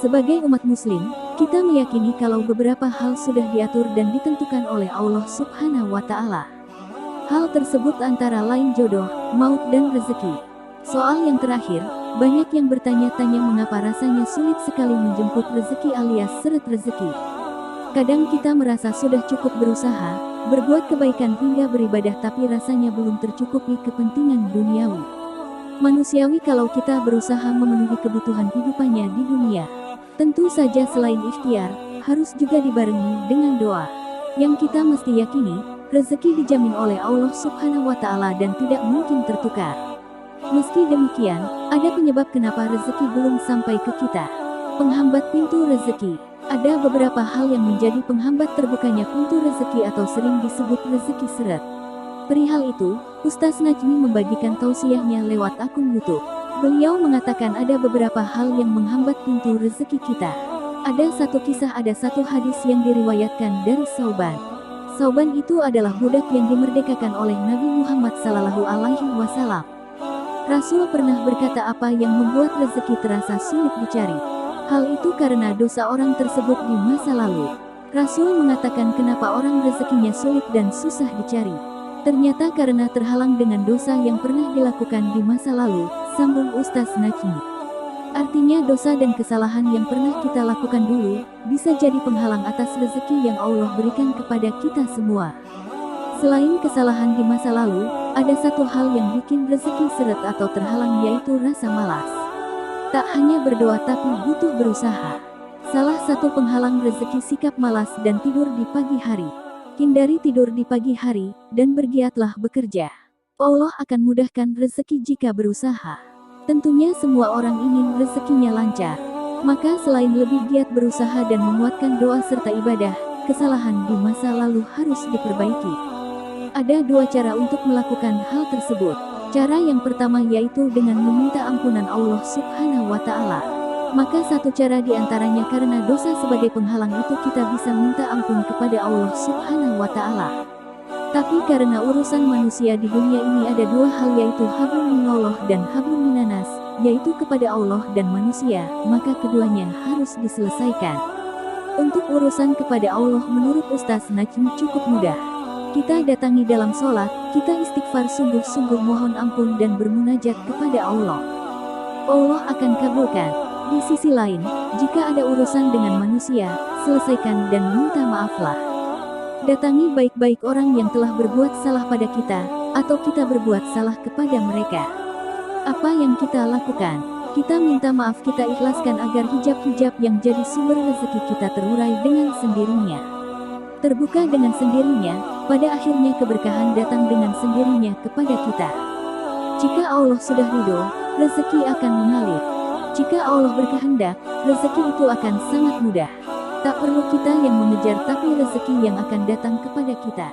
Sebagai umat muslim, kita meyakini kalau beberapa hal sudah diatur dan ditentukan oleh Allah Subhanahu wa Ta'ala. Hal tersebut antara lain jodoh, maut, dan rezeki. Soal yang terakhir, banyak yang bertanya-tanya mengapa rasanya sulit sekali menjemput rezeki alias seret rezeki. Kadang kita merasa sudah cukup berusaha, berbuat kebaikan hingga beribadah tapi rasanya belum tercukupi kepentingan duniawi. Manusiawi kalau kita berusaha memenuhi kebutuhan hidupannya di dunia. Tentu saja selain ikhtiar, harus juga dibarengi dengan doa. Yang kita mesti yakini, rezeki dijamin oleh Allah Subhanahu wa Ta'ala dan tidak mungkin tertukar. Meski demikian, ada penyebab kenapa rezeki belum sampai ke kita. Penghambat pintu rezeki. Ada beberapa hal yang menjadi penghambat terbukanya pintu rezeki atau sering disebut rezeki seret. Perihal itu, Ustaz Najmi membagikan tausiahnya lewat akun YouTube. Beliau mengatakan ada beberapa hal yang menghambat pintu rezeki kita. Ada satu kisah, ada satu hadis yang diriwayatkan dari Sauban. Sauban itu adalah budak yang dimerdekakan oleh Nabi Muhammad SAW. Rasul pernah berkata apa yang membuat rezeki terasa sulit dicari. Hal itu karena dosa orang tersebut di masa lalu. Rasul mengatakan kenapa orang rezekinya sulit dan susah dicari. Ternyata karena terhalang dengan dosa yang pernah dilakukan di masa lalu, sambung Ustaz Najmi. Artinya dosa dan kesalahan yang pernah kita lakukan dulu, bisa jadi penghalang atas rezeki yang Allah berikan kepada kita semua. Selain kesalahan di masa lalu, ada satu hal yang bikin rezeki seret atau terhalang, yaitu rasa malas. Tak hanya berdoa tapi butuh berusaha. Salah satu penghalang rezeki sikap malas dan tidur di pagi hari. Hindari tidur di pagi hari, dan bergiatlah bekerja. Allah akan mudahkan rezeki jika berusaha. Tentunya semua orang ingin rezekinya lancar. Maka selain lebih giat berusaha dan menguatkan doa serta ibadah, kesalahan di masa lalu harus diperbaiki. Ada dua cara untuk melakukan hal tersebut. Cara yang pertama yaitu dengan meminta ampunan Allah Subhanahu wa Ta'ala. Maka satu cara diantaranya karena dosa sebagai penghalang itu kita bisa minta ampun kepada Allah Subhanahu wa Ta'ala. Tapi karena urusan manusia di dunia ini ada dua hal, yaitu hablum minallah dan hablum minanas, yaitu kepada Allah dan manusia, maka keduanya harus diselesaikan. Untuk urusan kepada Allah menurut Ustaz Najmi cukup mudah. Kita datangi dalam sholat, kita istighfar sungguh-sungguh mohon ampun dan bermunajat kepada Allah. Allah akan kabulkan. Di sisi lain, jika ada urusan dengan manusia, selesaikan dan minta maaflah. Datangi baik-baik orang yang telah berbuat salah pada kita, atau kita berbuat salah kepada mereka. Apa yang kita lakukan? Kita minta maaf, kita ikhlaskan agar hijab-hijab yang jadi sumber rezeki kita terurai dengan sendirinya. Terbuka dengan sendirinya, pada akhirnya keberkahan datang dengan sendirinya kepada kita. Jika Allah sudah ridho, rezeki akan mengalir. Jika Allah berkehendak, rezeki itu akan sangat mudah. Tak perlu kita yang mengejar tapi rezeki yang akan datang kepada kita.